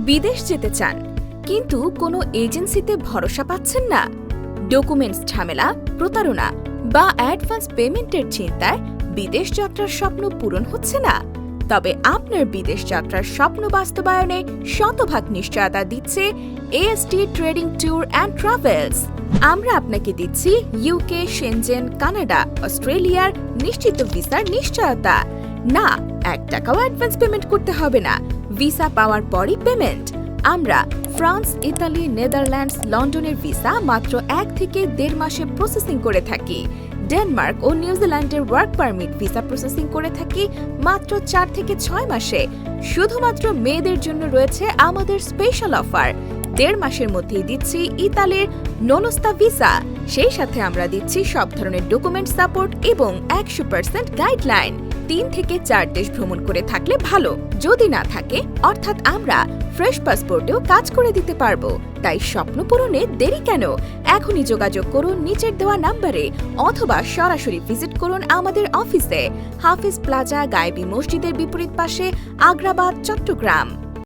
বিদেশ যেতে চান কিন্তু কোনো এজেন্সিতে ভরসা পাচ্ছেন না? ডকুমেন্টস ঝামেলা, প্রতারণা বা অ্যাডভান্স পেমেন্টের চিন্তায় বিদেশ যাত্রার স্বপ্ন পূরণ হচ্ছে না? তবে আপনার বিদেশ যাত্রার স্বপ্ন বাস্তবায়নে শতভাগ নিশ্চয়তা দিচ্ছে AST trading tour and travels. আমরা আপনাকে দিচ্ছি ইউকে, শেনজেন, কানাডা, অস্ট্রেলিয়ার নিশ্চিত ভিসার নিশ্চয়তা। না, 1 টাকাও অ্যাডভান্স পেমেন্ট করতে হবে না, ভিসা পাওয়ার পরই পেমেন্ট। আমরা ফ্রান্স, ইতালি, নেদারল্যান্ডস, লন্ডনের ভিসা মাত্র 1 থেকে 1.5 মাসে প্রসেসিং করে থাকি। ডেনমার্ক ও নিউজিল্যান্ডের ওয়ার্ক পারমিট ভিসা প্রসেসিং করে থাকি মাত্র 4 থেকে 6 মাসে। শুধুমাত্র মেয়েদের জন্য রয়েছে আমাদের স্পেশাল অফার। 1.5 মাসের মধ্যেই দিচ্ছি ইতালির নোনোস্তা ভিসা। সেই সাথে আমরা দিচ্ছি সব ধরনের ডকুমেন্ট সাপোর্ট এবং 100% গাইডলাইন। 3 থেকে 4 দেশ ভ্রমণ করে থাকলে ভালো, যদি না থাকে অর্থাৎ আমরা ফ্রেশ পাসপোর্টেও কাজ করে দিতে পারবো। তাই স্বপ্ন পূরণে দেরি কেন? এখনই যোগাযোগ করুন নিচের দেওয়া নাম্বারে অথবা সরাসরি ভিজিট করুন আমাদের অফিসে, হাফিজ প্লাজা, গায়েবী মসজিদের বিপরীত পাশে, আগ্রাবাদ, চট্টগ্রাম।